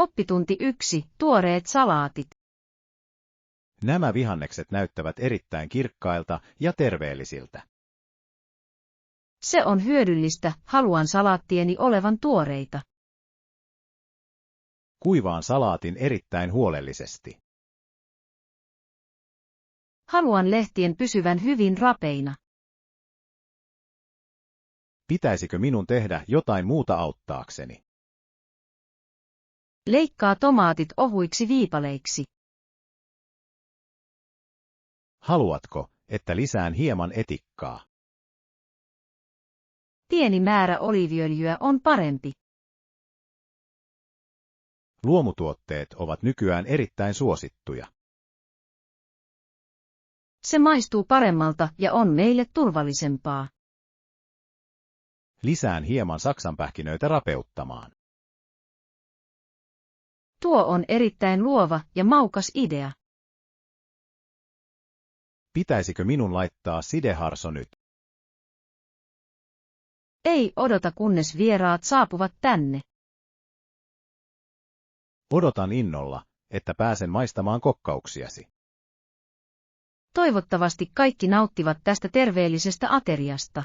Oppitunti 1. Tuoreet salaatit. Nämä vihannekset näyttävät erittäin kirkkailta ja terveellisiltä. Se on hyödyllistä, haluan salaattieni olevan tuoreita. Kuivaan salaatin erittäin huolellisesti. Haluan lehtien pysyvän hyvin rapeina. Pitäisikö minun tehdä jotain muuta auttaakseni? Leikkaa tomaatit ohuiksi viipaleiksi. Haluatko, että lisään hieman etikkaa? Pieni määrä oliiviöljyä on parempi. Luomutuotteet ovat nykyään erittäin suosittuja. Se maistuu paremmalta ja on meille turvallisempaa. Lisään hieman saksanpähkinöitä rapeuttamaan. Tuo on erittäin luova ja maukas idea. Pitäisikö minun laittaa sideharso nyt? Ei odota kunnes vieraat saapuvat tänne. Odotan innolla, että pääsen maistamaan kokkauksiasi. Toivottavasti kaikki nauttivat tästä terveellisestä ateriasta.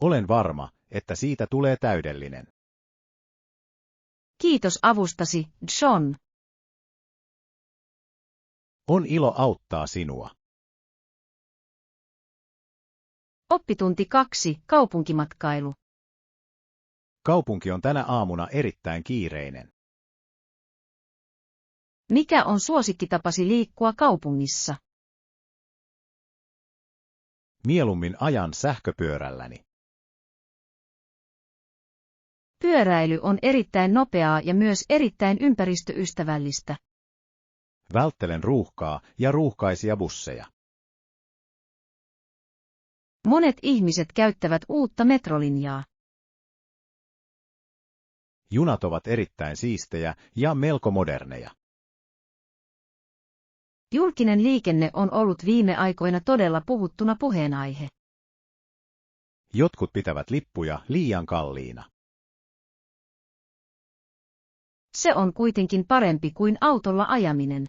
Olen varma, että siitä tulee täydellinen. Kiitos avustasi, John. On ilo auttaa sinua. Oppitunti 2. Kaupunkimatkailu. Kaupunki on tänä aamuna erittäin kiireinen. Mikä on suosikkitapasi liikkua kaupungissa? Mieluummin ajan sähköpyörälläni. Pyöräily on erittäin nopeaa ja myös erittäin ympäristöystävällistä. Välttelen ruuhkaa ja ruuhkaisia busseja. Monet ihmiset käyttävät uutta metrolinjaa. Junat ovat erittäin siistejä ja melko moderneja. Julkinen liikenne on ollut viime aikoina todella puhuttuna puheenaihe. Jotkut pitävät lippuja liian kalliina. Se on kuitenkin parempi kuin autolla ajaminen.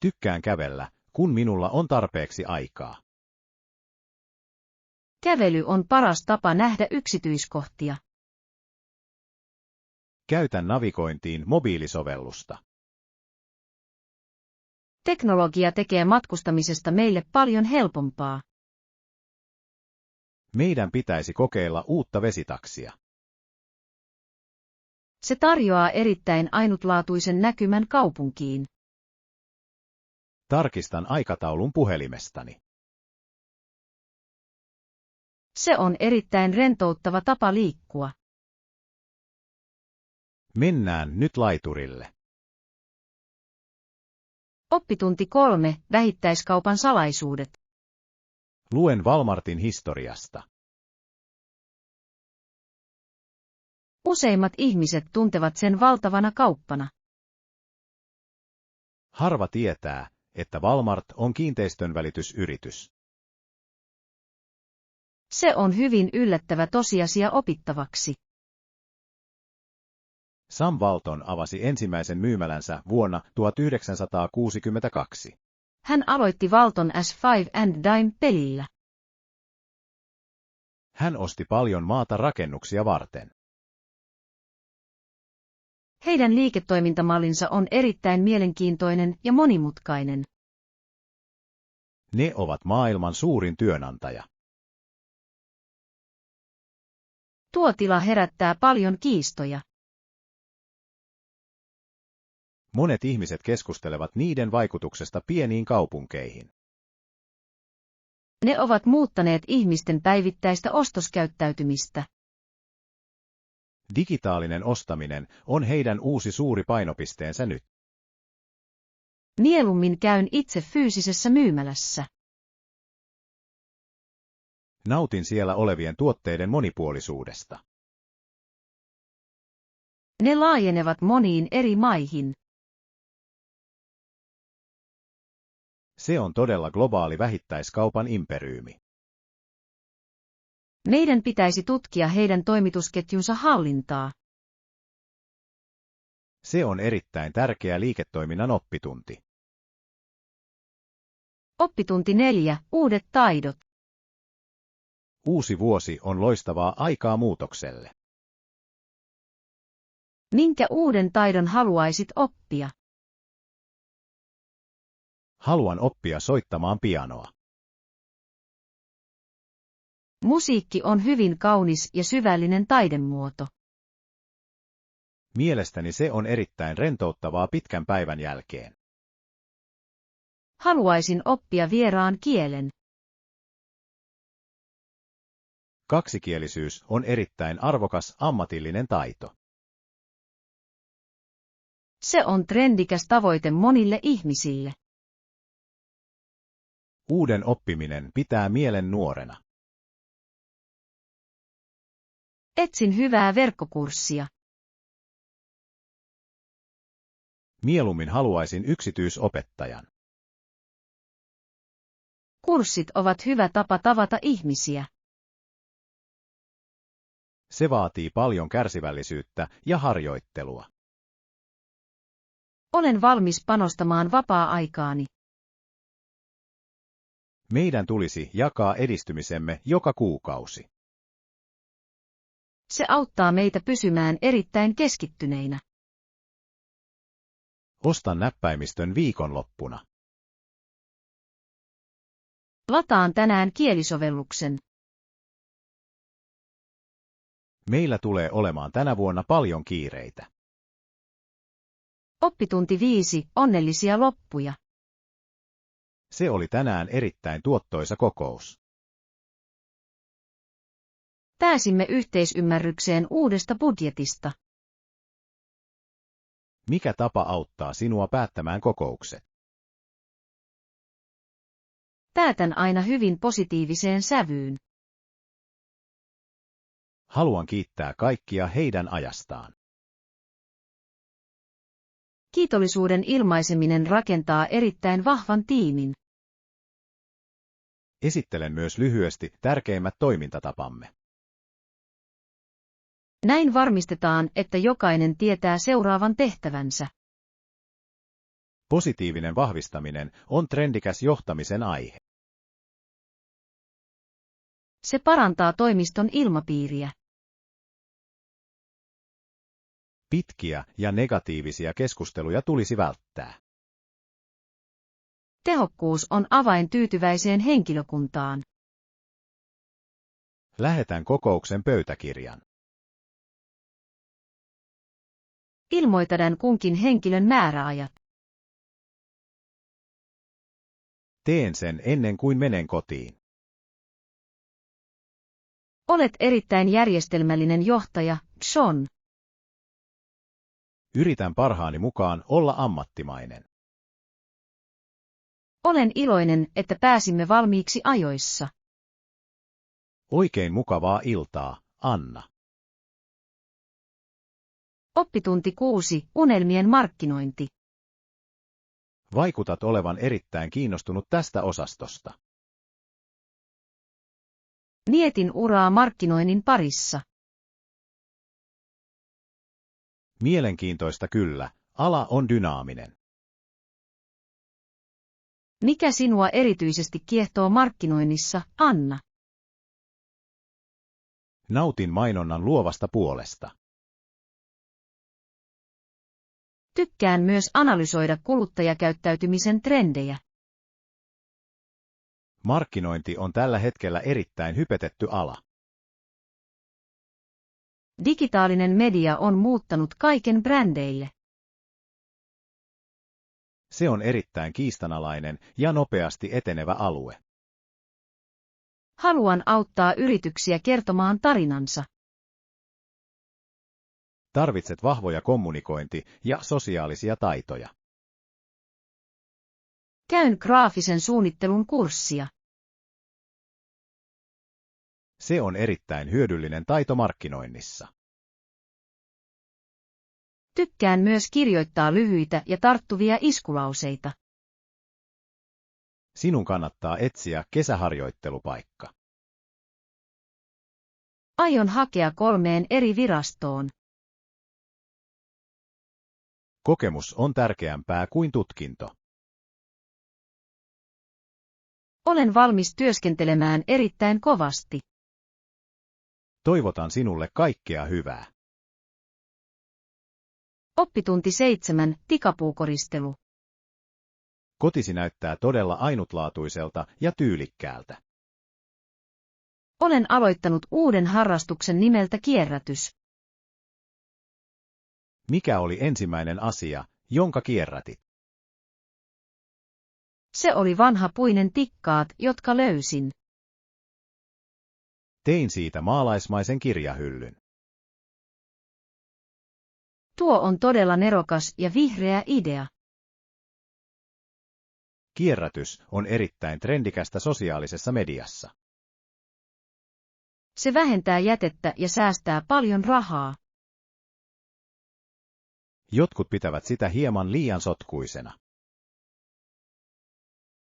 Tykkään kävellä, kun minulla on tarpeeksi aikaa. Kävely on paras tapa nähdä yksityiskohtia. Käytän navigointiin mobiilisovellusta. Teknologia tekee matkustamisesta meille paljon helpompaa. Meidän pitäisi kokeilla uutta vesitaksia. Se tarjoaa erittäin ainutlaatuisen näkymän kaupunkiin. Tarkistan aikataulun puhelimestani. Se on erittäin rentouttava tapa liikkua. Mennään nyt laiturille. Oppitunti 3. Vähittäiskaupan salaisuudet. Luen Walmartin historiasta. Useimmat ihmiset tuntevat sen valtavana kauppana. Harva tietää, että Walmart on kiinteistönvälitysyritys. Se on hyvin yllättävä tosiasia opittavaksi. Sam Walton avasi ensimmäisen myymälänsä vuonna 1962. Hän aloitti Walton S5 and Dime-pelillä. Hän osti paljon maata rakennuksia varten. Heidän liiketoimintamallinsa on erittäin mielenkiintoinen ja monimutkainen. Ne ovat maailman suurin työnantaja. Tuo tila herättää paljon kiistoja. Monet ihmiset keskustelevat niiden vaikutuksesta pieniin kaupunkeihin. Ne ovat muuttaneet ihmisten päivittäistä ostoskäyttäytymistä. Digitaalinen ostaminen on heidän uusi suuri painopisteensä nyt. Mieluummin käyn itse fyysisessä myymälässä. Nautin siellä olevien tuotteiden monipuolisuudesta. Ne laajenevat moniin eri maihin. Se on todella globaali vähittäiskaupan imperyymi. Meidän pitäisi tutkia heidän toimitusketjunsa hallintaa. Se on erittäin tärkeä liiketoiminnan oppitunti. Oppitunti 4. Uudet taidot. Uusi vuosi on loistavaa aikaa muutokselle. Minkä uuden taidon haluaisit oppia? Haluan oppia soittamaan pianoa. Musiikki on hyvin kaunis ja syvällinen taidemuoto. Mielestäni se on erittäin rentouttavaa pitkän päivän jälkeen. Haluaisin oppia vieraan kielen. Kaksikielisyys on erittäin arvokas ammatillinen taito. Se on trendikäs tavoite monille ihmisille. Uuden oppiminen pitää mielen nuorena. Etsin hyvää verkkokurssia. Mieluummin haluaisin yksityisopettajan. Kurssit ovat hyvä tapa tavata ihmisiä. Se vaatii paljon kärsivällisyyttä ja harjoittelua. Olen valmis panostamaan vapaa-aikaani. Meidän tulisi jakaa edistymisemme joka kuukausi. Se auttaa meitä pysymään erittäin keskittyneinä. Ostan näppäimistön viikonloppuna. Lataan tänään kielisovelluksen. Meillä tulee olemaan tänä vuonna paljon kiireitä. Oppitunti 5. Onnellisia loppuja. Se oli tänään erittäin tuottoisa kokous. Pääsimme yhteisymmärrykseen uudesta budjetista. Mikä tapa auttaa sinua päättämään kokoukset? Päätän aina hyvin positiiviseen sävyyn. Haluan kiittää kaikkia heidän ajastaan. Kiitollisuuden ilmaiseminen rakentaa erittäin vahvan tiimin. Esittelen myös lyhyesti tärkeimmät toimintatapamme. Näin varmistetaan, että jokainen tietää seuraavan tehtävänsä. Positiivinen vahvistaminen on trendikäs johtamisen aihe. Se parantaa toimiston ilmapiiriä. Pitkiä ja negatiivisia keskusteluja tulisi välttää. Tehokkuus on avain tyytyväiseen henkilökuntaan. Lähetän kokouksen pöytäkirjan. Ilmoitan kunkin henkilön määräajat. Teen sen ennen kuin menen kotiin. Olet erittäin järjestelmällinen johtaja, John. Yritän parhaani mukaan olla ammattimainen. Olen iloinen, että pääsimme valmiiksi ajoissa. Oikein mukavaa iltaa, Anna. Oppitunti 6. Unelmien markkinointi. Vaikutat olevan erittäin kiinnostunut tästä osastosta. Mietin uraa markkinoinnin parissa. Mielenkiintoista kyllä, ala on dynaaminen. Mikä sinua erityisesti kiehtoo markkinoinnissa, Anna? Nautin mainonnan luovasta puolesta. Tykkään myös analysoida kuluttajakäyttäytymisen trendejä. Markkinointi on tällä hetkellä erittäin hypetetty ala. Digitaalinen media on muuttanut kaiken brändeille. Se on erittäin kiistanalainen ja nopeasti etenevä alue. Haluan auttaa yrityksiä kertomaan tarinansa. Tarvitset vahvoja kommunikointi- ja sosiaalisia taitoja. Käyn graafisen suunnittelun kurssia. Se on erittäin hyödyllinen taito markkinoinnissa. Tykkään myös kirjoittaa lyhyitä ja tarttuvia iskulauseita. Sinun kannattaa etsiä kesäharjoittelupaikka. Aion hakea 3 eri virastoon. Kokemus on tärkeämpää kuin tutkinto. Olen valmis työskentelemään erittäin kovasti. Toivotan sinulle kaikkea hyvää. Oppitunti 7. Tikapuukoristelu. Kotisi näyttää todella ainutlaatuiselta ja tyylikkäältä. Olen aloittanut uuden harrastuksen nimeltä kierrätys. Mikä oli ensimmäinen asia, jonka kierrätit? Se oli vanha puinen tikkaat, jotka löysin. Tein siitä maalaismaisen kirjahyllyn. Tuo on todella nerokas ja vihreä idea. Kierrätys on erittäin trendikästä sosiaalisessa mediassa. Se vähentää jätettä ja säästää paljon rahaa. Jotkut pitävät sitä hieman liian sotkuisena.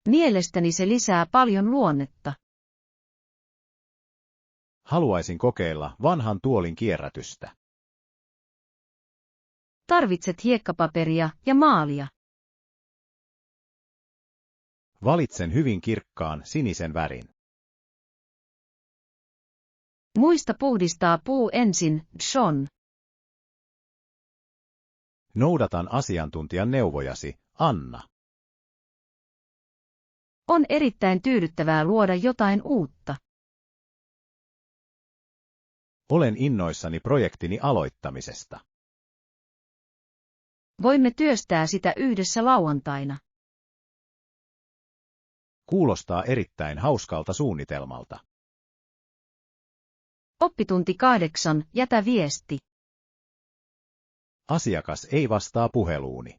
Mielestäni se lisää paljon luonnetta. Haluaisin kokeilla vanhan tuolin kierrätystä. Tarvitset hiekkapaperia ja maalia. Valitsen hyvin kirkkaan sinisen värin. Muista puhdistaa puu ensin, John. Noudatan asiantuntijan neuvojasi, Anna. On erittäin tyydyttävää luoda jotain uutta. Olen innoissani projektini aloittamisesta. Voimme työstää sitä yhdessä lauantaina. Kuulostaa erittäin hauskalta suunnitelmalta. Oppitunti 8. Jätä viesti. Asiakas ei vastaa puheluuni.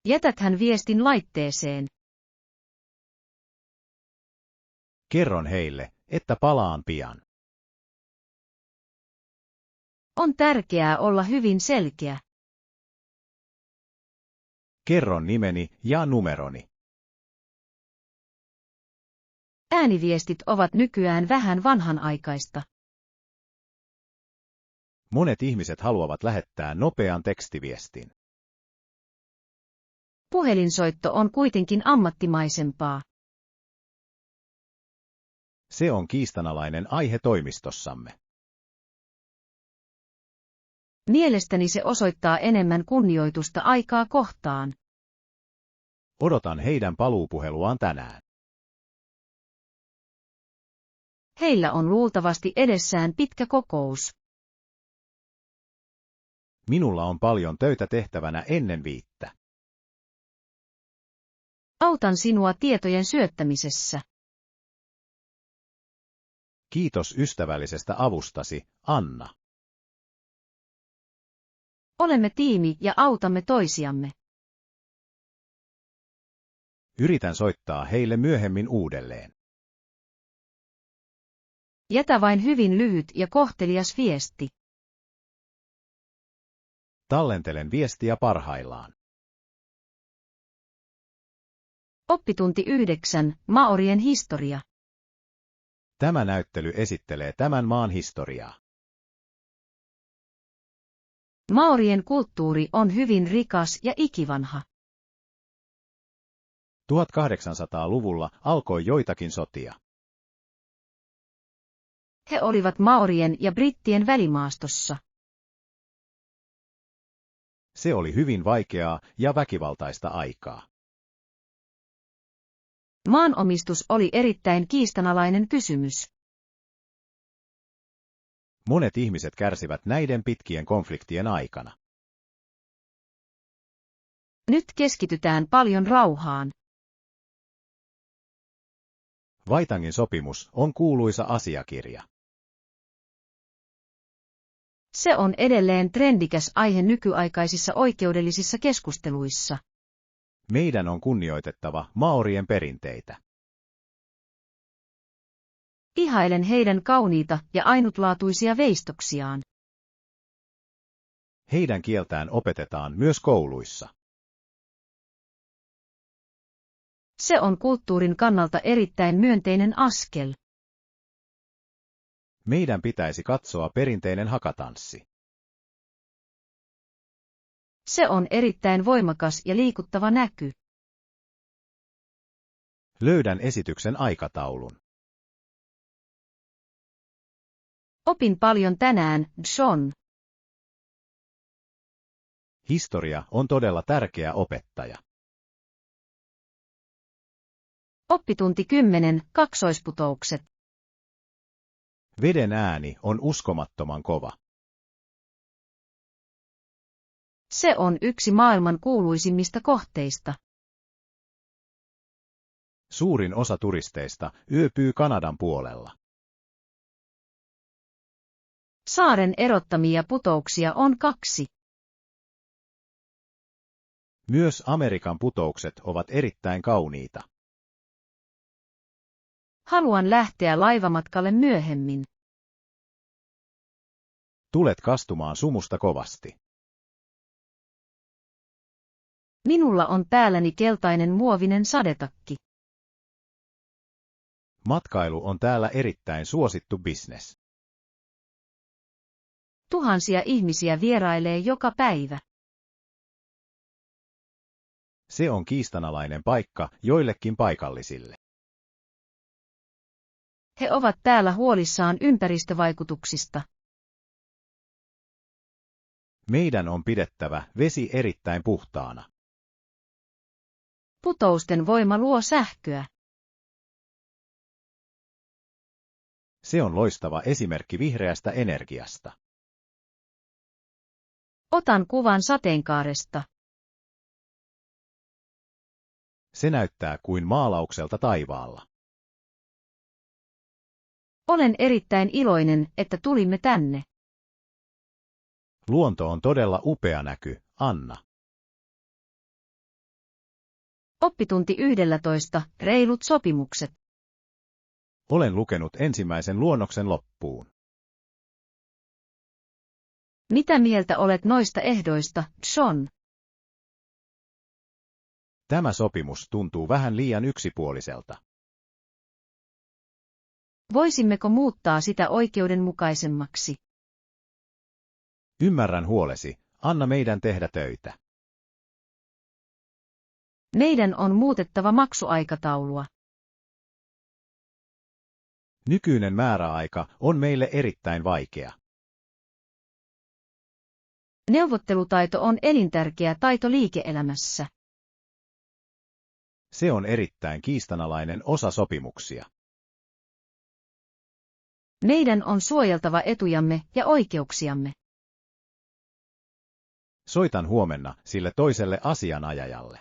Jätäthän viestin laitteeseen. Kerron heille, että palaan pian. On tärkeää olla hyvin selkeä. Kerron nimeni ja numeroni. Ääniviestit ovat nykyään vähän vanhanaikaista. Monet ihmiset haluavat lähettää nopean tekstiviestin. Puhelinsoitto on kuitenkin ammattimaisempaa. Se on kiistanalainen aihe toimistossamme. Mielestäni se osoittaa enemmän kunnioitusta aikaa kohtaan. Odotan heidän paluupuheluaan tänään. Heillä on luultavasti edessään pitkä kokous. Minulla on paljon töitä tehtävänä ennen 5. Autan sinua tietojen syöttämisessä. Kiitos ystävällisestä avustasi, Anna. Olemme tiimi ja autamme toisiamme. Yritän soittaa heille myöhemmin uudelleen. Jätä vain hyvin lyhyt ja kohtelias viesti. Tallentelen viestiä parhaillaan. Oppitunti 9. Maorien historia. Tämä näyttely esittelee tämän maan historiaa. Maorien kulttuuri on hyvin rikas ja ikivanha. 1800-luvulla alkoi joitakin sotia. He olivat Maorien ja brittien välimaastossa. Se oli hyvin vaikeaa ja väkivaltaista aikaa. Maanomistus oli erittäin kiistanalainen kysymys. Monet ihmiset kärsivät näiden pitkien konfliktien aikana. Nyt keskitytään paljon rauhaan. Vaitangin sopimus on kuuluisa asiakirja. Se on edelleen trendikäs aihe nykyaikaisissa oikeudellisissa keskusteluissa. Meidän on kunnioitettava maorien perinteitä. Ihailen heidän kauniita ja ainutlaatuisia veistoksiaan. Heidän kieltään opetetaan myös kouluissa. Se on kulttuurin kannalta erittäin myönteinen askel. Meidän pitäisi katsoa perinteinen hakatanssi. Se on erittäin voimakas ja liikuttava näky. Löydän esityksen aikataulun. Opin paljon tänään, John. Historia on todella tärkeä opettaja. Oppitunti 10, kaksoisputoukset. Veden ääni on uskomattoman kova. Se on yksi maailman kuuluisimmista kohteista. Suurin osa turisteista yöpyy Kanadan puolella. Saaren erottamia putouksia on 2. Myös Amerikan putoukset ovat erittäin kauniita. Haluan lähteä laivamatkalle myöhemmin. Tulet kastumaan sumusta kovasti. Minulla on päälläni keltainen muovinen sadetakki. Matkailu on täällä erittäin suosittu bisnes. Tuhansia ihmisiä vierailee joka päivä. Se on kiistanalainen paikka joillekin paikallisille. He ovat täällä huolissaan ympäristövaikutuksista. Meidän on pidettävä vesi erittäin puhtaana. Putousten voima luo sähköä. Se on loistava esimerkki vihreästä energiasta. Otan kuvan sateenkaaresta. Se näyttää kuin maalaukselta taivaalla. Olen erittäin iloinen, että tulimme tänne. Luonto on todella upea näky, Anna. Oppitunti 11, reilut sopimukset. Olen lukenut ensimmäisen luonnoksen loppuun. Mitä mieltä olet noista ehdoista, John? Tämä sopimus tuntuu vähän liian yksipuoliselta. Voisimmeko muuttaa sitä oikeudenmukaisemmaksi? Ymmärrän huolesi, anna meidän tehdä töitä. Meidän on muutettava maksuaikataulua. Nykyinen määräaika on meille erittäin vaikea. Neuvottelutaito on elintärkeä taito liike-elämässä. Se on erittäin kiistanalainen osa sopimuksia. Meidän on suojeltava etujamme ja oikeuksiamme. Soitan huomenna sille toiselle asianajajalle.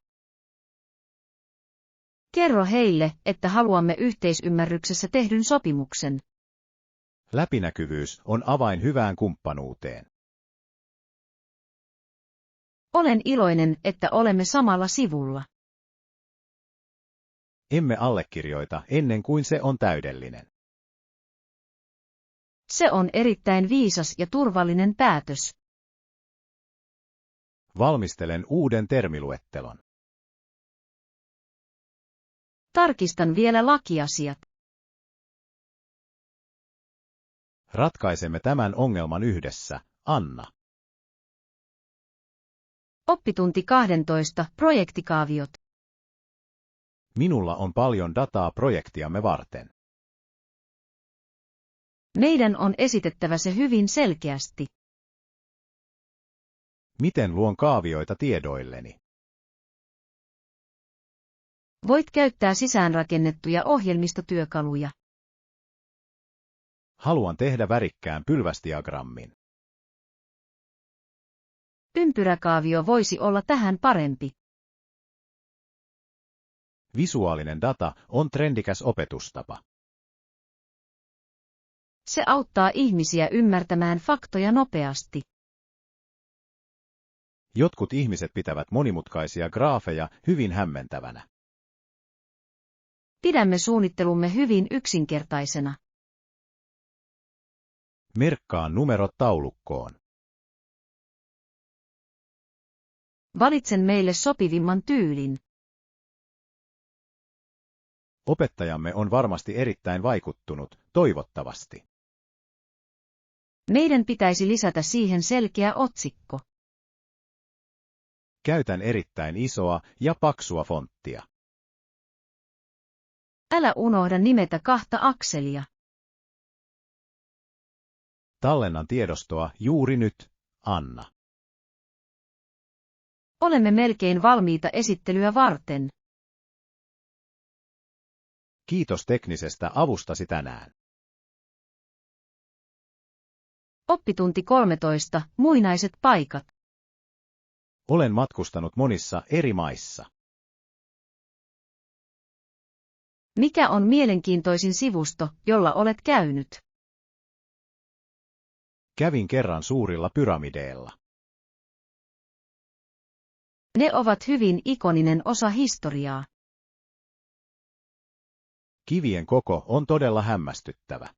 Kerro heille, että haluamme yhteisymmärryksessä tehdyn sopimuksen. Läpinäkyvyys on avain hyvään kumppanuuteen. Olen iloinen, että olemme samalla sivulla. Emme allekirjoita ennen kuin se on täydellinen. Se on erittäin viisas ja turvallinen päätös. Valmistelen uuden termiluettelon. Tarkistan vielä lakiasiat. Ratkaisemme tämän ongelman yhdessä, Anna. Oppitunti 12, projektikaaviot. Minulla on paljon dataa projektiamme varten. Meidän on esitettävä se hyvin selkeästi. Miten luon kaavioita tiedoilleni? Voit käyttää sisäänrakennettuja ohjelmistotyökaluja. Haluan tehdä värikkään pylväsdiagrammin. Ympyräkaavio voisi olla tähän parempi. Visuaalinen data on trendikäs opetustapa. Se auttaa ihmisiä ymmärtämään faktoja nopeasti. Jotkut ihmiset pitävät monimutkaisia graafeja hyvin hämmentävänä. Pidämme suunnittelumme hyvin yksinkertaisena. Merkkaan numerot taulukkoon. Valitsen meille sopivimman tyylin. Opettajamme on varmasti erittäin vaikuttunut, toivottavasti. Meidän pitäisi lisätä siihen selkeä otsikko. Käytän erittäin isoa ja paksua fonttia. Älä unohda nimetä 2 akselia. Tallennan tiedostoa juuri nyt, Anna. Olemme melkein valmiita esittelyä varten. Kiitos teknisestä avustasi tänään. Oppitunti 13. Muinaiset paikat. Olen matkustanut monissa eri maissa. Mikä on mielenkiintoisin sivusto, jolla olet käynyt? Kävin kerran suurilla pyramideilla. Ne ovat hyvin ikoninen osa historiaa. Kivien koko on todella hämmästyttävä.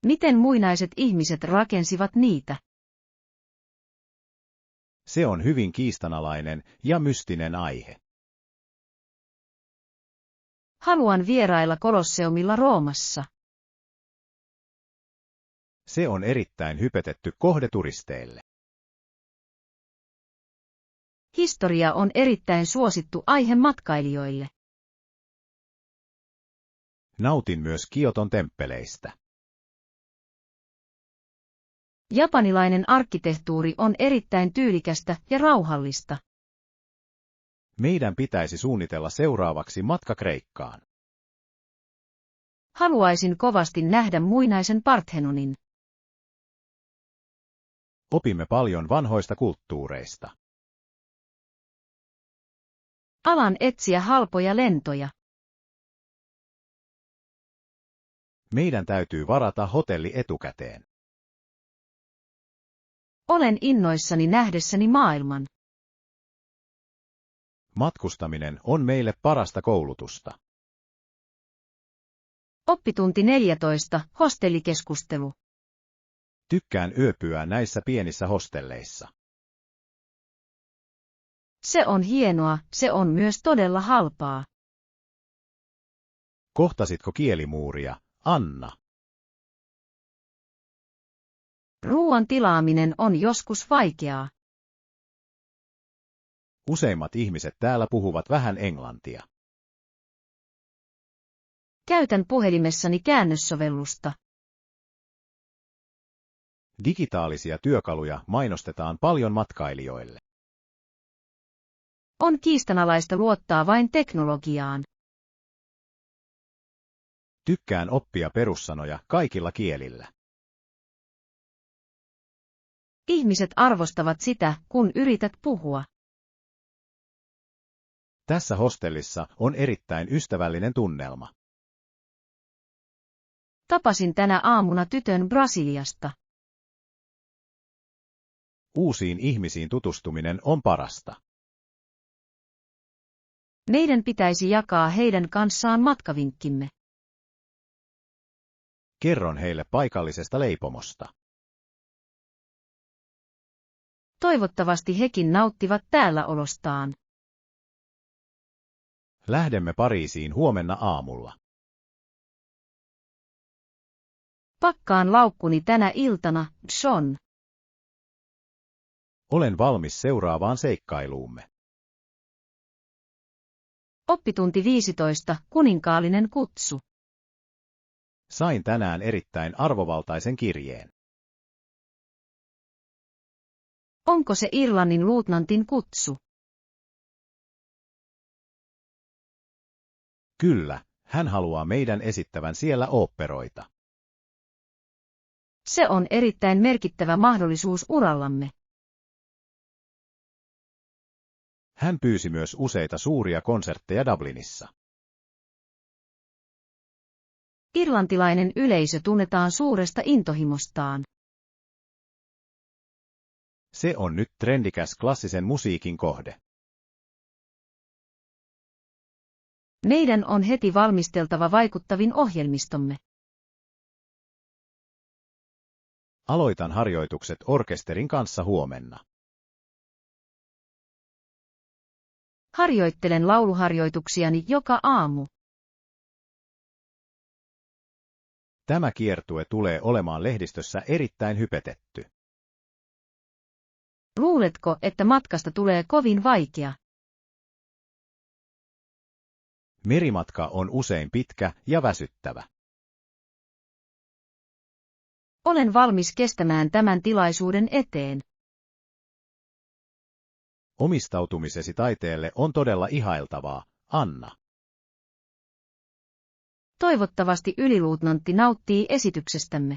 Miten muinaiset ihmiset rakensivat niitä? Se on hyvin kiistanalainen ja mystinen aihe. Haluan vierailla Kolosseumilla Roomassa. Se on erittäin hypetetty kohde turisteille. Historia on erittäin suosittu aihe matkailijoille. Nautin myös Kioton temppeleistä. Japanilainen arkkitehtuuri on erittäin tyylikästä ja rauhallista. Meidän pitäisi suunnitella seuraavaksi matka Kreikkaan. Haluaisin kovasti nähdä muinaisen Parthenonin. Opimme paljon vanhoista kulttuureista. Alan etsiä halpoja lentoja. Meidän täytyy varata hotelli etukäteen. Olen innoissani nähdessäni maailman. Matkustaminen on meille parasta koulutusta. Oppitunti 14. Hostellikeskustelu. Tykkään yöpyä näissä pienissä hostelleissa. Se on hienoa, se on myös todella halpaa. Kohtasitko kielimuuria, Anna? Ruoan tilaaminen on joskus vaikeaa. Useimmat ihmiset täällä puhuvat vähän englantia. Käytän puhelimessani käännössovellusta. Digitaalisia työkaluja mainostetaan paljon matkailijoille. On kiistanalaista luottaa vain teknologiaan. Tykkään oppia perussanoja kaikilla kielillä. Ihmiset arvostavat sitä, kun yrität puhua. Tässä hostellissa on erittäin ystävällinen tunnelma. Tapasin tänä aamuna tytön Brasiliasta. Uusiin ihmisiin tutustuminen on parasta. Meidän pitäisi jakaa heidän kanssaan matkavinkkimme. Kerron heille paikallisesta leipomosta. Toivottavasti hekin nauttivat täällä olostaan. Lähdemme Pariisiin huomenna aamulla. Pakkaan laukkuni tänä iltana, John. Olen valmis seuraavaan seikkailuumme. Oppitunti 15. Kuninkaallinen kutsu. Sain tänään erittäin arvovaltaisen kirjeen. Onko se Irlannin luutnantin kutsu? Kyllä, hän haluaa meidän esittävän siellä oopperoita. Se on erittäin merkittävä mahdollisuus urallamme. Hän pyysi myös useita suuria konsertteja Dublinissa. Irlantilainen yleisö tunnetaan suuresta intohimostaan. Se on nyt trendikäs klassisen musiikin kohde. Meidän on heti valmisteltava vaikuttavin ohjelmistomme. Aloitan harjoitukset orkesterin kanssa huomenna. Harjoittelen lauluharjoituksiani joka aamu. Tämä kiertue tulee olemaan lehdistössä erittäin hypetetty. Luuletko, että matkasta tulee kovin vaikea? Merimatka on usein pitkä ja väsyttävä. Olen valmis kestämään tämän tilaisuuden eteen. Omistautumisesi taiteelle on todella ihailtavaa, Anna. Toivottavasti yliluutnantti nauttii esityksestämme.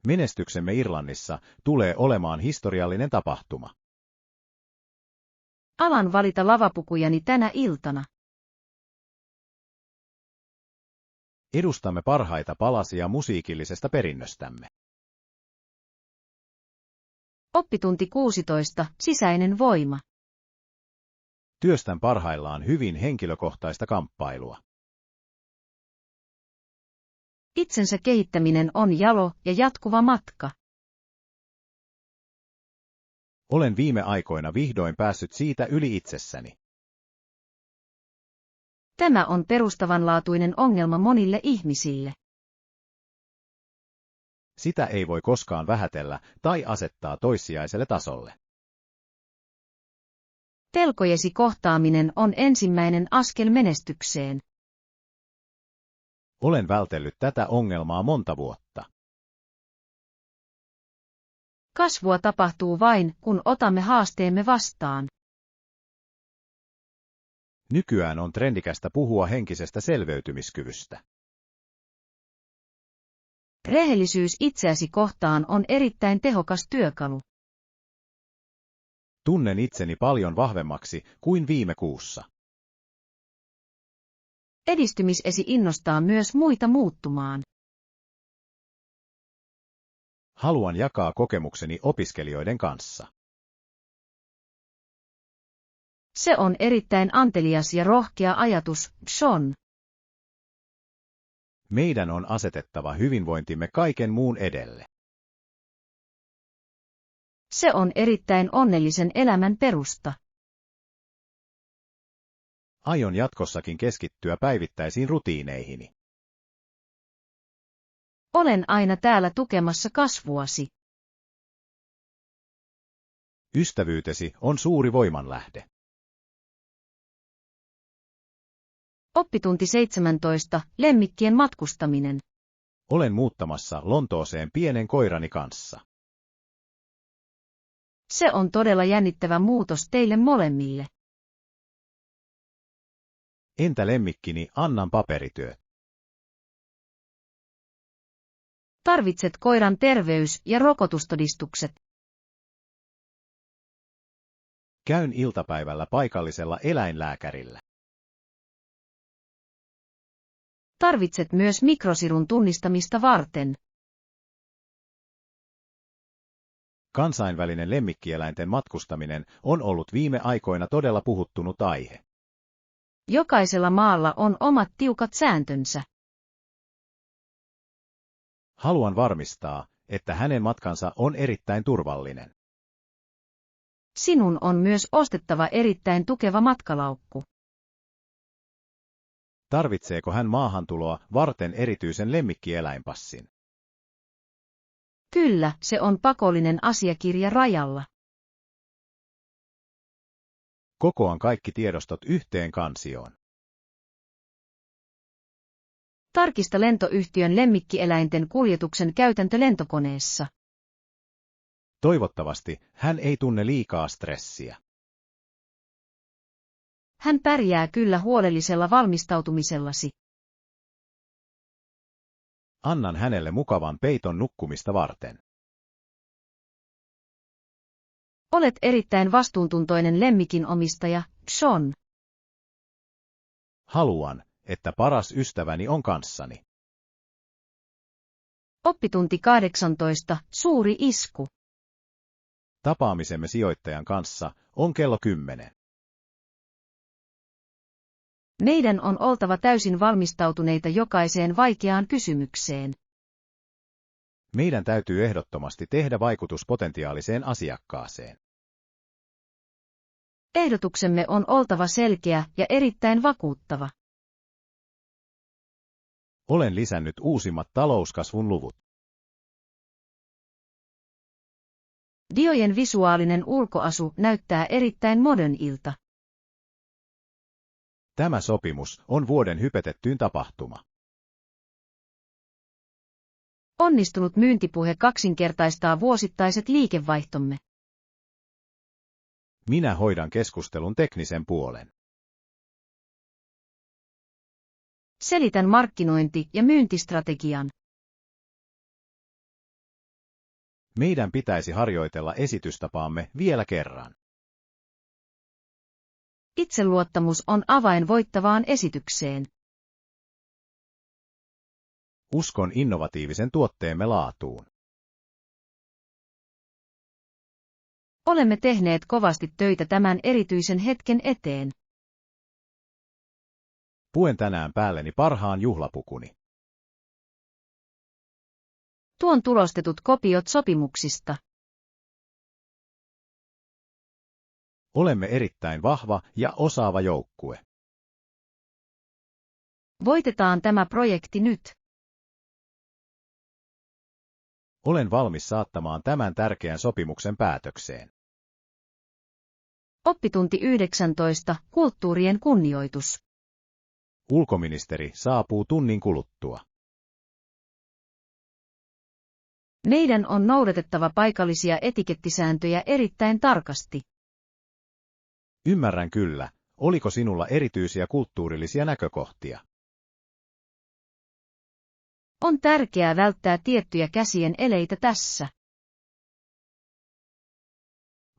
Menestyksemme Irlannissa tulee olemaan historiallinen tapahtuma. Alan valita lavapukujani tänä iltana. Edustamme parhaita palasia musiikillisesta perinnöstämme. Oppitunti 16. Sisäinen voima. Työstän parhaillaan hyvin henkilökohtaista kamppailua. Itsensä kehittäminen on jalo ja jatkuva matka. Olen viime aikoina vihdoin päässyt siitä yli itsessäni. Tämä on perustavanlaatuinen ongelma monille ihmisille. Sitä ei voi koskaan vähätellä tai asettaa toissijaiselle tasolle. Pelkojesi kohtaaminen on ensimmäinen askel menestykseen. Olen vältellyt tätä ongelmaa monta vuotta. Kasvua tapahtuu vain, kun otamme haasteemme vastaan. Nykyään on trendikästä puhua henkisestä selviytymiskyvystä. Rehellisyys itseäsi kohtaan on erittäin tehokas työkalu. Tunnen itseni paljon vahvemmaksi kuin viime kuussa. Edistymisesi innostaa myös muita muuttumaan. Haluan jakaa kokemukseni opiskelijoiden kanssa. Se on erittäin antelias ja rohkea ajatus, Sean. Meidän on asetettava hyvinvointimme kaiken muun edelle. Se on erittäin onnellisen elämän perusta. Aion jatkossakin keskittyä päivittäisiin rutiineihini. Olen aina täällä tukemassa kasvuasi. Ystävyytesi on suuri voimanlähde. Oppitunti 17. Lemmikkien matkustaminen. Olen muuttamassa Lontooseen pienen koirani kanssa. Se on todella jännittävä muutos teille molemmille. Entä lemmikkini Annan paperityö? Tarvitset koiran terveys- ja rokotustodistukset. Käyn iltapäivällä paikallisella eläinlääkärillä. Tarvitset myös mikrosirun tunnistamista varten. Kansainvälinen lemmikkieläinten matkustaminen on ollut viime aikoina todella puhuttunut aihe. Jokaisella maalla on omat tiukat sääntönsä. Haluan varmistaa, että hänen matkansa on erittäin turvallinen. Sinun on myös ostettava erittäin tukeva matkalaukku. Tarvitseeko hän maahantuloa varten erityisen lemmikkieläinpassin? Kyllä, se on pakollinen asiakirja rajalla. Kokoan kaikki tiedostot yhteen kansioon. Tarkista lentoyhtiön lemmikkieläinten kuljetuksen käytäntö lentokoneessa. Toivottavasti hän ei tunne liikaa stressiä. Hän pärjää kyllä huolellisella valmistautumisellasi. Annan hänelle mukavan peiton nukkumista varten. Olet erittäin vastuuntuntoinen lemmikin omistaja, Sean. Haluan, että paras ystäväni on kanssani. Oppitunti 18. Suuri isku. Tapaamisemme sijoittajan kanssa on kello 10. Meidän on oltava täysin valmistautuneita jokaiseen vaikeaan kysymykseen. Meidän täytyy ehdottomasti tehdä vaikutus potentiaaliseen asiakkaaseen. Ehdotuksemme on oltava selkeä ja erittäin vakuuttava. Olen lisännyt uusimmat talouskasvun luvut. Diojen visuaalinen ulkoasu näyttää erittäin modernilta. Tämä sopimus on vuoden hypetettyin tapahtuma. Onnistunut myyntipuhe kaksinkertaistaa vuosittaiset liikevaihtomme. Minä hoidan keskustelun teknisen puolen. Selitän markkinointi- ja myyntistrategian. Meidän pitäisi harjoitella esitystapaamme vielä kerran. Itseluottamus on avain voittavaan esitykseen. Uskon innovatiivisen tuotteemme laatuun. Olemme tehneet kovasti töitä tämän erityisen hetken eteen. Puen tänään päälleni parhaan juhlapukuni. Tuon tulostetut kopiot sopimuksista. Olemme erittäin vahva ja osaava joukkue. Voitetaan tämä projekti nyt. Olen valmis saattamaan tämän tärkeän sopimuksen päätökseen. Oppitunti 19. Kulttuurien kunnioitus. Ulkoministeri saapuu tunnin kuluttua. Meidän on noudatettava paikallisia etikettisääntöjä erittäin tarkasti. Ymmärrän kyllä. Oliko sinulla erityisiä kulttuurillisia näkökohtia? On tärkeää välttää tiettyjä käsien eleitä tässä.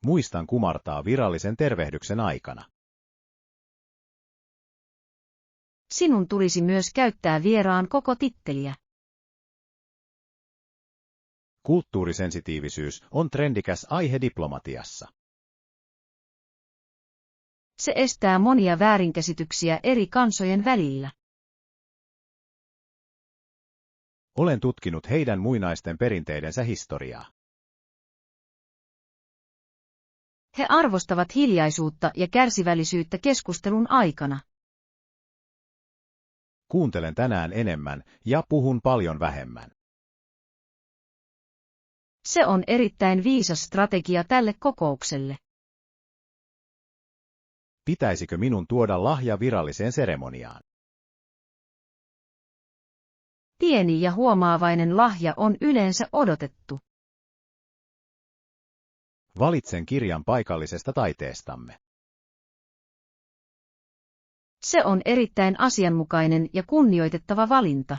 Muistan kumartaa virallisen tervehdyksen aikana. Sinun tulisi myös käyttää vieraan koko titteliä. Kulttuurisensitiivisyys on trendikäs aihe diplomatiassa. Se estää monia väärinkäsityksiä eri kansojen välillä. Olen tutkinut heidän muinaisten perinteidensä historiaa. He arvostavat hiljaisuutta ja kärsivällisyyttä keskustelun aikana. Kuuntelen tänään enemmän ja puhun paljon vähemmän. Se on erittäin viisas strategia tälle kokoukselle. Pitäisikö minun tuoda lahja viralliseen seremoniaan? Pieni ja huomaavainen lahja on yleensä odotettu. Valitsen kirjan paikallisesta taiteestamme. Se on erittäin asianmukainen ja kunnioitettava valinta.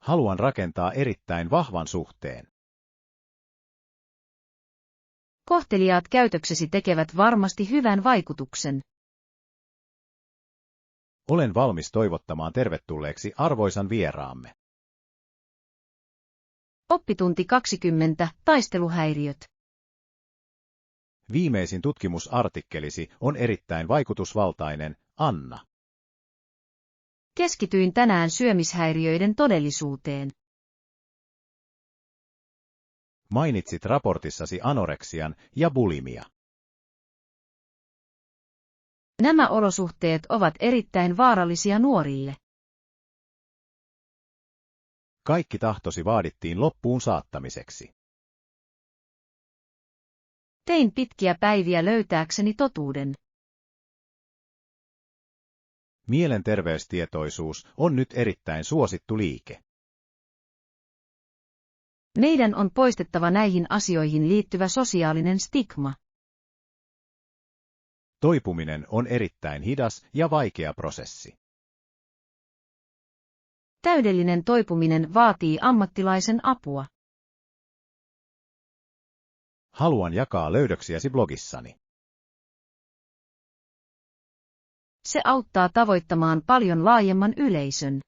Haluan rakentaa erittäin vahvan suhteen. Kohteliaat käytöksesi tekevät varmasti hyvän vaikutuksen. Olen valmis toivottamaan tervetulleeksi arvoisan vieraamme. Oppitunti 20. Taisteluhäiriöt. Viimeisin tutkimusartikkelisi on erittäin vaikutusvaltainen, Anna. Keskityin tänään syömishäiriöiden todellisuuteen. Mainitsit raportissasi anoreksian ja bulimia. Nämä olosuhteet ovat erittäin vaarallisia nuorille. Kaikki tahtosi vaadittiin loppuun saattamiseksi. Tein pitkiä päiviä löytääkseni totuuden. Mielenterveystietoisuus on nyt erittäin suosittu liike. Meidän on poistettava näihin asioihin liittyvä sosiaalinen stigma. Toipuminen on erittäin hidas ja vaikea prosessi. Täydellinen toipuminen vaatii ammattilaisen apua. Haluan jakaa löydöksiäsi blogissani. Se auttaa tavoittamaan paljon laajemman yleisön.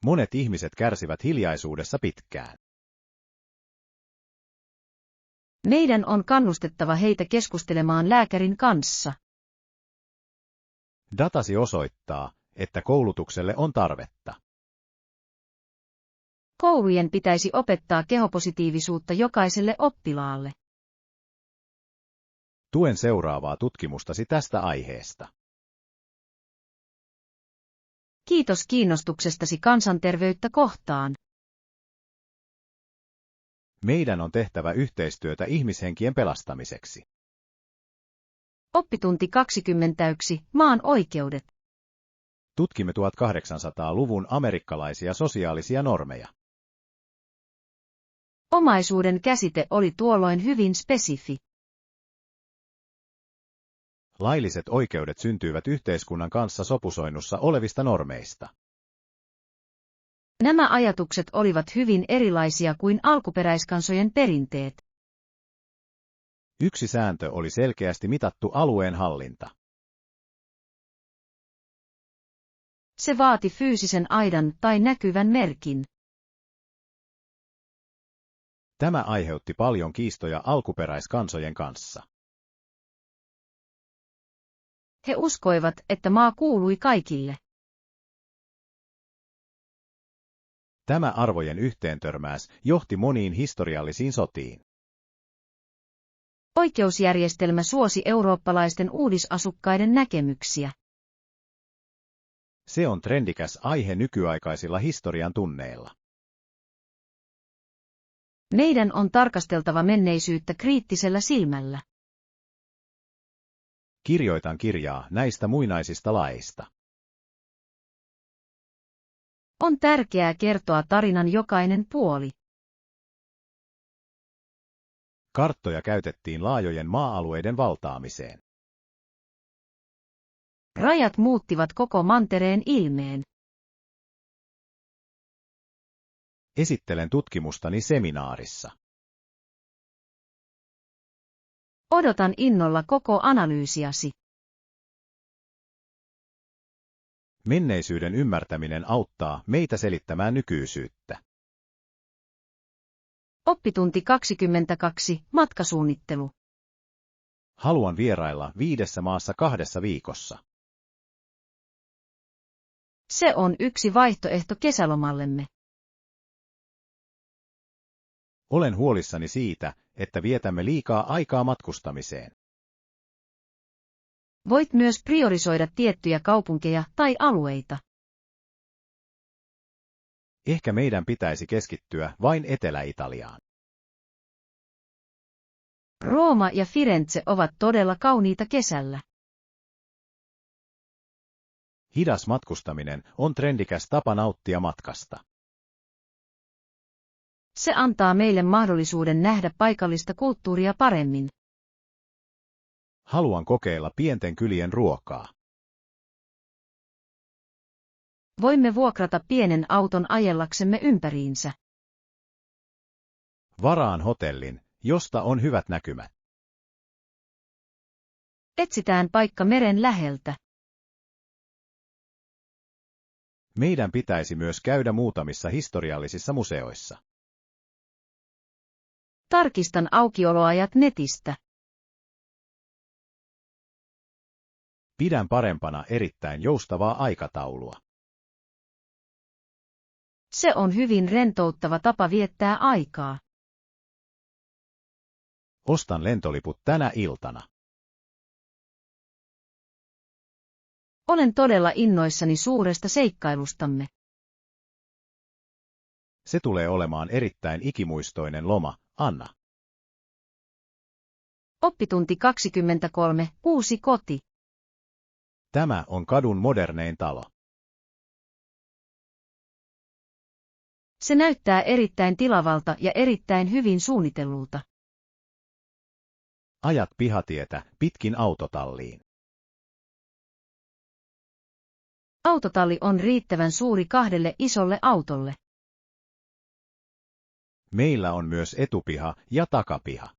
Monet ihmiset kärsivät hiljaisuudessa pitkään. Meidän on kannustettava heitä keskustelemaan lääkärin kanssa. Datasi osoittaa, että koulutukselle on tarvetta. Koulujen pitäisi opettaa kehopositiivisuutta jokaiselle oppilaalle. Tuen seuraavaa tutkimustasi tästä aiheesta. Kiitos kiinnostuksestasi kansanterveyttä kohtaan. Meidän on tehtävä yhteistyötä ihmishenkien pelastamiseksi. Oppitunti 21. Maan oikeudet. Tutkimme 1800-luvun amerikkalaisia sosiaalisia normeja. Omaisuuden käsite oli tuolloin hyvin spesifi. Lailliset oikeudet syntyivät yhteiskunnan kanssa sopusoinnussa olevista normeista. Nämä ajatukset olivat hyvin erilaisia kuin alkuperäiskansojen perinteet. Yksi sääntö oli selkeästi mitattu alueen hallinta. Se vaati fyysisen aidan tai näkyvän merkin. Tämä aiheutti paljon kiistoja alkuperäiskansojen kanssa. He uskoivat, että maa kuului kaikille. Tämä arvojen yhteentörmäys johti moniin historiallisiin sotiin. Oikeusjärjestelmä suosi eurooppalaisten uudisasukkaiden näkemyksiä. Se on trendikäs aihe nykyaikaisilla historian tunneilla. Meidän on tarkasteltava menneisyyttä kriittisellä silmällä. Kirjoitan kirjaa näistä muinaisista laeista. On tärkeää kertoa tarinan jokainen puoli. Karttoja käytettiin laajojen maa-alueiden valtaamiseen. Rajat muuttivat koko mantereen ilmeen. Esittelen tutkimustani seminaarissa. Odotan innolla koko analyysiasi. Menneisyyden ymmärtäminen auttaa meitä selittämään nykyisyyttä. Oppitunti 22. Matkasuunnittelu. Haluan vierailla 5 maassa 2 viikossa. Se on yksi vaihtoehto kesälomallemme. Olen huolissani siitä, että vietämme liikaa aikaa matkustamiseen. Voit myös priorisoida tiettyjä kaupunkeja tai alueita. Ehkä meidän pitäisi keskittyä vain Etelä-Italiaan. Rooma ja Firenze ovat todella kauniita kesällä. Hidas matkustaminen on trendikäs tapa nauttia matkasta. Se antaa meille mahdollisuuden nähdä paikallista kulttuuria paremmin. Haluan kokeilla pienten kylien ruokaa. Voimme vuokrata pienen auton ajellaksemme ympäriinsä. Varaan hotellin, josta on hyvät näkymät. Etsitään paikka meren läheltä. Meidän pitäisi myös käydä muutamissa historiallisissa museoissa. Tarkistan aukioloajat netistä. Pidän parempana erittäin joustavaa aikataulua. Se on hyvin rentouttava tapa viettää aikaa. Ostan lentoliput tänä iltana. Olen todella innoissani suuresta seikkailustamme. Se tulee olemaan erittäin ikimuistoinen loma, Anna. Oppitunti 23. Uusi koti. Tämä on kadun modernein talo. Se näyttää erittäin tilavalta ja erittäin hyvin suunnitellulta. Ajat pihatietä pitkin autotalliin. Autotalli on riittävän suuri 2 isolle autolle. Meillä on myös etupiha ja takapiha.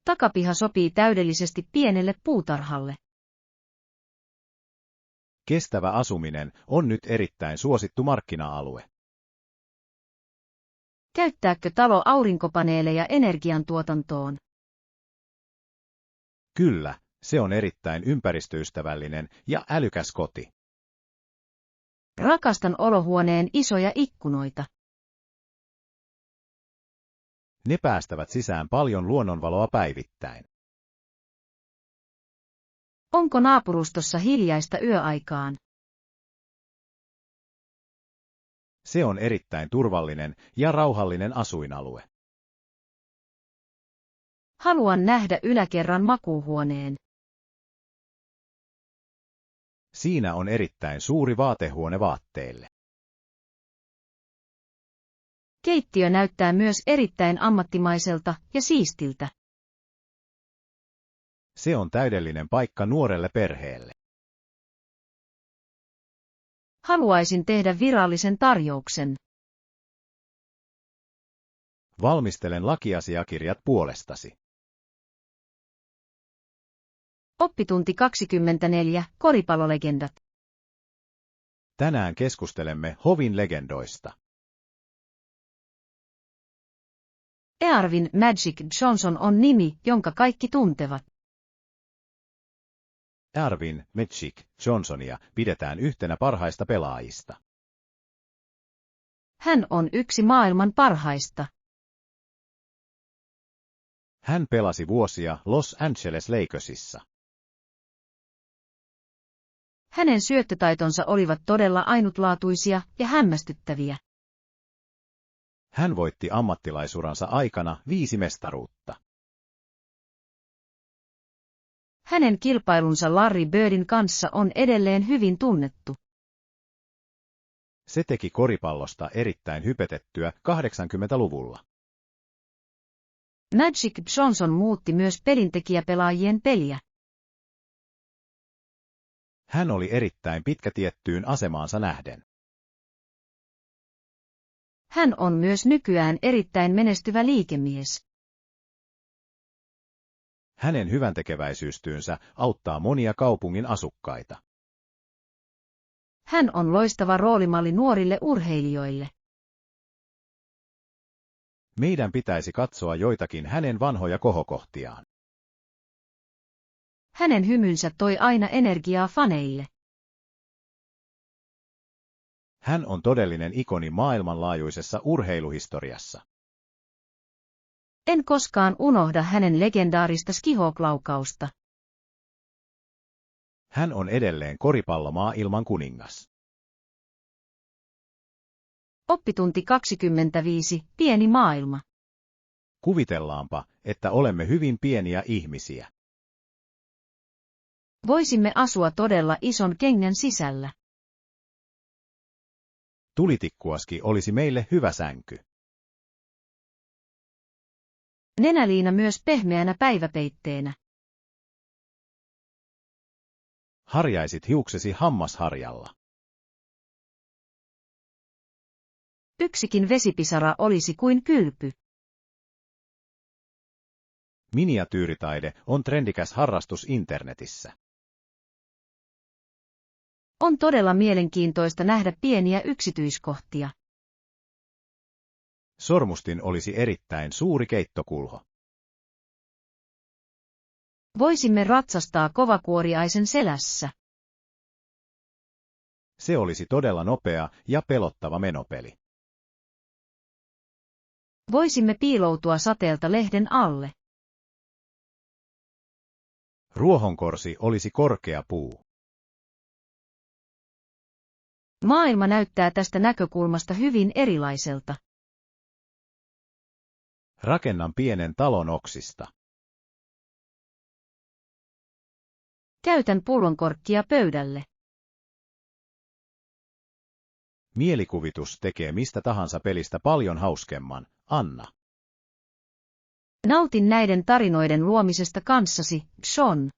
Takapiha sopii täydellisesti pienelle puutarhalle. Kestävä asuminen on nyt erittäin suosittu markkina-alue. Käyttääkö talo aurinkopaneeleja energiantuotantoon? Kyllä, se on erittäin ympäristöystävällinen ja älykäs koti. Rakastan olohuoneen isoja ikkunoita. Ne päästävät sisään paljon luonnonvaloa päivittäin. Onko naapurustossa hiljaista yöaikaan? Se on erittäin turvallinen ja rauhallinen asuinalue. Haluan nähdä yläkerran makuuhuoneen. Siinä on erittäin suuri vaatehuone vaatteille. Keittiö näyttää myös erittäin ammattimaiselta ja siistiltä. Se on täydellinen paikka nuorelle perheelle. Haluaisin tehdä virallisen tarjouksen. Valmistelen lakiasiakirjat puolestasi. Oppitunti 24, koripallolegendat. Tänään keskustelemme hovin legendoista. Earvin Magic Johnson on nimi, jonka kaikki tuntevat. Earvin Magic Johnsonia pidetään yhtenä parhaista pelaajista. Hän on yksi maailman parhaista. Hän pelasi vuosia Los Angeles Lakersissa. Hänen syöttötaitonsa olivat todella ainutlaatuisia ja hämmästyttäviä. Hän voitti ammattilaisuransa aikana 5 mestaruutta. Hänen kilpailunsa Larry Birdin kanssa on edelleen hyvin tunnettu. Se teki koripallosta erittäin hypetettyä 80-luvulla. Magic Johnson muutti myös pelintekijäpelaajien peliä. Hän oli erittäin pitkä tiettyyn asemaansa nähden. Hän on myös nykyään erittäin menestyvä liikemies. Hänen hyväntekeväisyystyönsä auttaa monia kaupungin asukkaita. Hän on loistava roolimalli nuorille urheilijoille. Meidän pitäisi katsoa joitakin hänen vanhoja kohokohtiaan. Hänen hymynsä toi aina energiaa faneille. Hän on todellinen ikoni maailmanlaajuisessa urheiluhistoriassa. En koskaan unohda hänen legendaarista skihoklaukausta. Hän on edelleen koripallomaailman kuningas. Oppitunti 25, pieni maailma. Kuvitellaanpa, että olemme hyvin pieniä ihmisiä. Voisimme asua todella ison kengän sisällä. Tulitikkuaski olisi meille hyvä sänky. Nenäliina myös pehmeänä päiväpeitteenä. Harjaisit hiuksesi hammasharjalla. Yksikin vesipisara olisi kuin kylpy. Miniatyyritaide on trendikäs harrastus internetissä. On todella mielenkiintoista nähdä pieniä yksityiskohtia. Sormustin olisi erittäin suuri keittokulho. Voisimme ratsastaa kovakuoriaisen selässä. Se olisi todella nopea ja pelottava menopeli. Voisimme piiloutua sateelta lehden alle. Ruohonkorsi olisi korkea puu. Maailma näyttää tästä näkökulmasta hyvin erilaiselta. Rakennan pienen talon oksista. Käytän pullonkorkkia pöydälle. Mielikuvitus tekee mistä tahansa pelistä paljon hauskemman, Anna. Nautin näiden tarinoiden luomisesta kanssasi, Sean.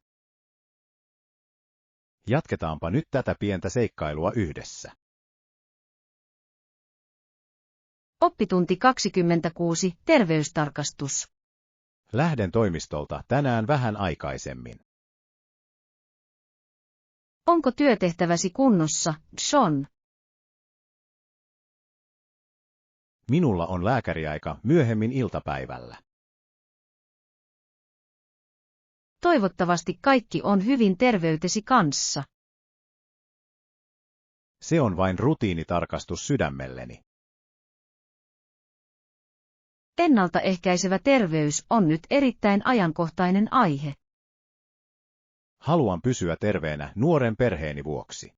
Jatketaanpa nyt tätä pientä seikkailua yhdessä. Oppitunti 26, terveystarkastus. Lähden toimistolta tänään vähän aikaisemmin. Onko työtehtäväsi kunnossa, Sean? Minulla on lääkäriaika myöhemmin iltapäivällä. Toivottavasti kaikki on hyvin terveytesi kanssa. Se on vain rutiinitarkastus sydämelleni. Ennaltaehkäisevä terveys on nyt erittäin ajankohtainen aihe. Haluan pysyä terveenä nuoren perheeni vuoksi.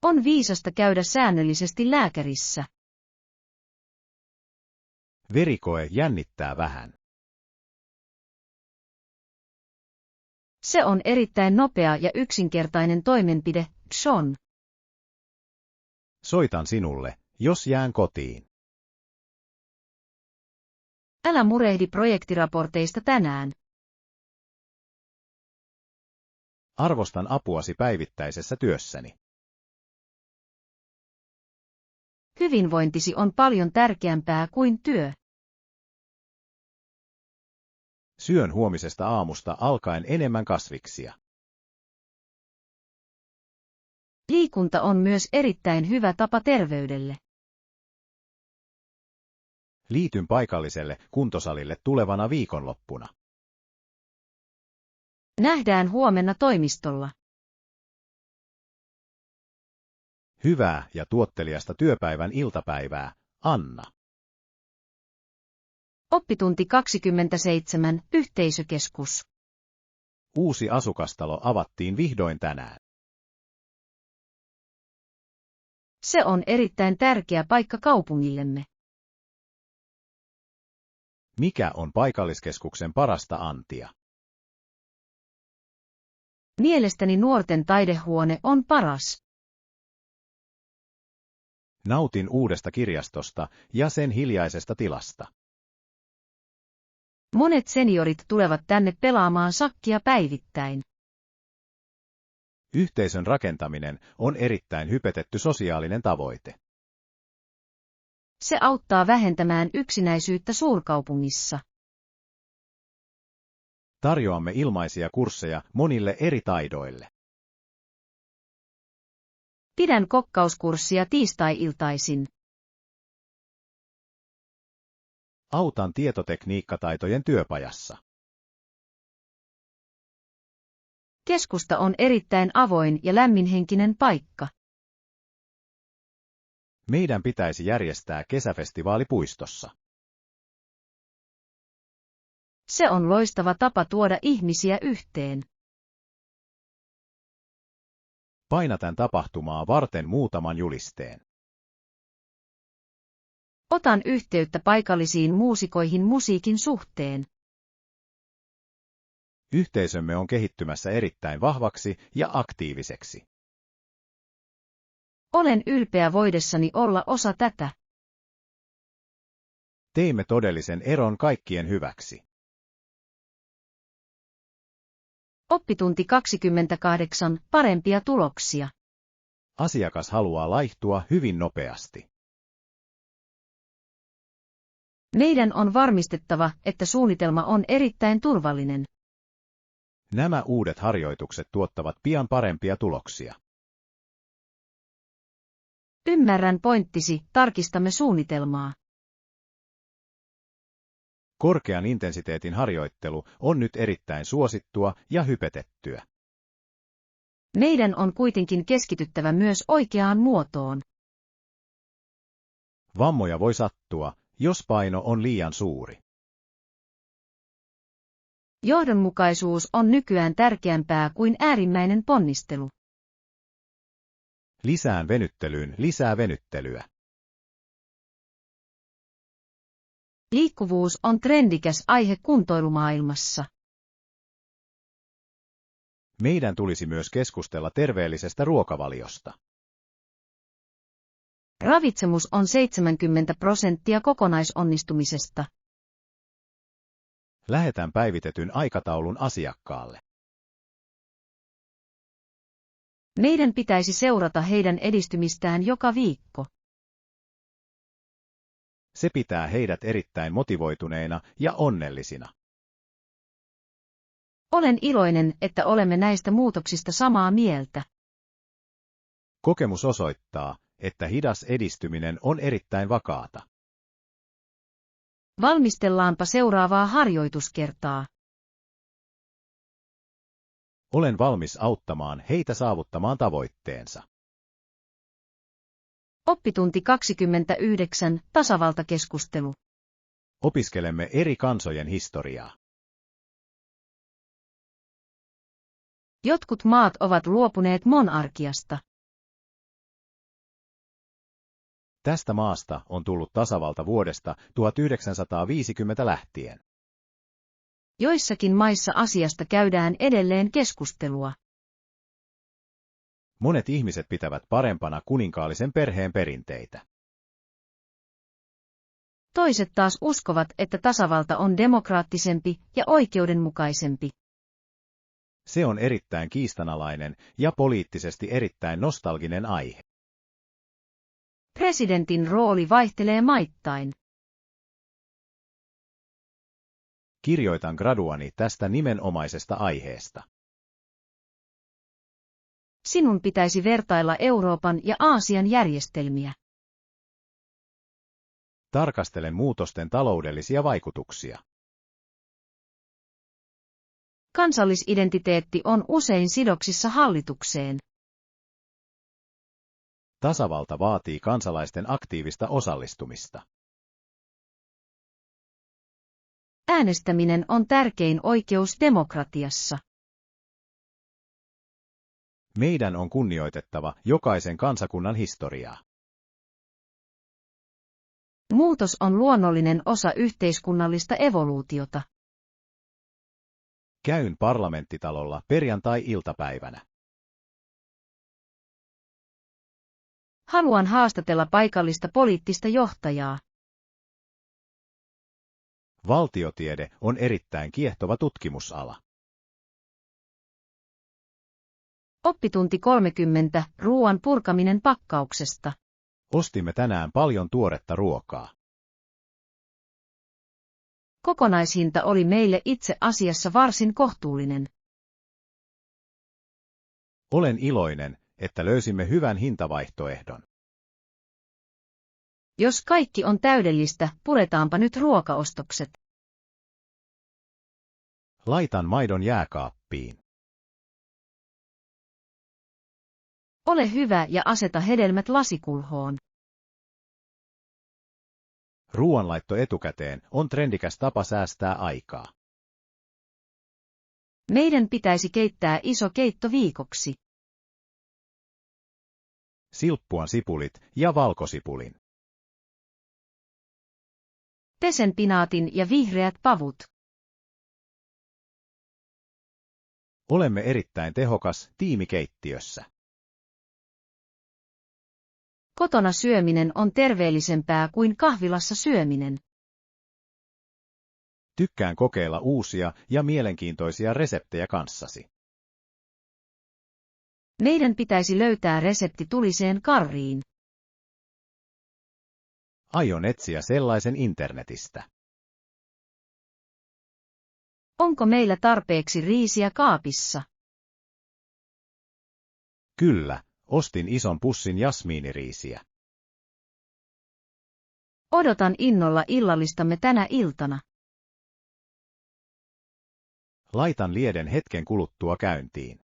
On viisasta käydä säännöllisesti lääkärissä. Verikoe jännittää vähän. Se on erittäin nopea ja yksinkertainen toimenpide, Sean. Soitan sinulle, jos jään kotiin. Älä murehdi projektiraporteista tänään. Arvostan apuasi päivittäisessä työssäni. Hyvinvointisi on paljon tärkeämpää kuin työ. Syön huomisesta aamusta alkaen enemmän kasviksia. Liikunta on myös erittäin hyvä tapa terveydelle. Liityn paikalliselle kuntosalille tulevana viikonloppuna. Nähdään huomenna toimistolla. Hyvää ja tuotteliasta työpäivän iltapäivää, Anna. Oppitunti 27, yhteisökeskus. Uusi asukastalo avattiin vihdoin tänään. Se on erittäin tärkeä paikka kaupungillemme. Mikä on paikalliskeskuksen parasta antia? Mielestäni nuorten taidehuone on paras. Nautin uudesta kirjastosta ja sen hiljaisesta tilasta. Monet seniorit tulevat tänne pelaamaan sakkia päivittäin. Yhteisön rakentaminen on erittäin hypetetty sosiaalinen tavoite. Se auttaa vähentämään yksinäisyyttä suurkaupungissa. Tarjoamme ilmaisia kursseja monille eri taidoille. Pidän kokkauskurssia tiistai-iltaisin. Autan tietotekniikkataitojen työpajassa. Keskusta on erittäin avoin ja lämminhenkinen paikka. Meidän pitäisi järjestää kesäfestivaali puistossa. Se on loistava tapa tuoda ihmisiä yhteen. Painatan tapahtumaa varten muutaman julisteen. Otan yhteyttä paikallisiin muusikoihin musiikin suhteen. Yhteisömme on kehittymässä erittäin vahvaksi ja aktiiviseksi. Olen ylpeä voidessani olla osa tätä. Teimme todellisen eron kaikkien hyväksi. Oppitunti 28, parempia tuloksia. Asiakas haluaa laihtua hyvin nopeasti. Meidän on varmistettava, että suunnitelma on erittäin turvallinen. Nämä uudet harjoitukset tuottavat pian parempia tuloksia. Ymmärrän pointtisi, tarkistamme suunnitelmaa. Korkean intensiteetin harjoittelu on nyt erittäin suosittua ja hypetettyä. Meidän on kuitenkin keskityttävä myös oikeaan muotoon. Vammoja voi sattua, jos paino on liian suuri. Johdonmukaisuus on nykyään tärkeämpää kuin äärimmäinen ponnistelu. Lisään venyttelyyn lisää venyttelyä. Liikkuvuus on trendikäs aihe kuntoilumaailmassa. Meidän tulisi myös keskustella terveellisestä ruokavaliosta. Ravitsemus on 70% kokonaisonnistumisesta. Lähetän päivitetyn aikataulun asiakkaalle. Meidän pitäisi seurata heidän edistymistään joka viikko. Se pitää heidät erittäin motivoituneina ja onnellisina. Olen iloinen, että olemme näistä muutoksista samaa mieltä. Kokemus osoittaa, että hidas edistyminen on erittäin vakaata. Valmistellaanpa seuraavaa harjoituskertaa. Olen valmis auttamaan heitä saavuttamaan tavoitteensa. Oppitunti 29, tasavaltakeskustelu. Opiskelemme eri kansojen historiaa. Jotkut maat ovat luopuneet monarkiasta. Tästä maasta on tullut tasavalta vuodesta 1950 lähtien. Joissakin maissa asiasta käydään edelleen keskustelua. Monet ihmiset pitävät parempana kuninkaallisen perheen perinteitä. Toiset taas uskovat, että tasavalta on demokraattisempi ja oikeudenmukaisempi. Se on erittäin kiistanalainen ja poliittisesti erittäin nostalginen aihe. Presidentin rooli vaihtelee maittain. Kirjoitan graduani tästä nimenomaisesta aiheesta. Sinun pitäisi vertailla Euroopan ja Aasian järjestelmiä. Tarkastelen muutosten taloudellisia vaikutuksia. Kansallisidentiteetti on usein sidoksissa hallitukseen. Tasavalta vaatii kansalaisten aktiivista osallistumista. Äänestäminen on tärkein oikeus demokratiassa. Meidän on kunnioitettava jokaisen kansakunnan historiaa. Muutos on luonnollinen osa yhteiskunnallista evoluutiota. Käyn parlamenttitalolla perjantai-iltapäivänä. Haluan haastatella paikallista poliittista johtajaa. Valtiotiede on erittäin kiehtova tutkimusala. Oppitunti 30. Ruoan purkaminen pakkauksesta. Ostimme tänään paljon tuoretta ruokaa. Kokonaishinta oli meille itse asiassa varsin kohtuullinen. Olen iloinen, että löysimme hyvän hintavaihtoehdon. Jos kaikki on täydellistä, puretaanpa nyt ruokaostokset. Laitan maidon jääkaappiin. Ole hyvä ja aseta hedelmät lasikulhoon. Ruoanlaitto etukäteen on trendikäs tapa säästää aikaa. Meidän pitäisi keittää iso keitto viikoksi. Silppuan sipulit ja valkosipulin. Pesen pinaatin ja vihreät pavut. Olemme erittäin tehokas tiimi keittiössä. Kotona syöminen on terveellisempää kuin kahvilassa syöminen. Tykkään kokeilla uusia ja mielenkiintoisia reseptejä kanssasi. Meidän pitäisi löytää resepti tuliseen karriin. Aion etsiä sellaisen internetistä. Onko meillä tarpeeksi riisiä kaapissa? Kyllä, ostin ison pussin jasmiiniriisiä. Odotan innolla illallistamme tänä iltana. Laitan lieden hetken kuluttua käyntiin.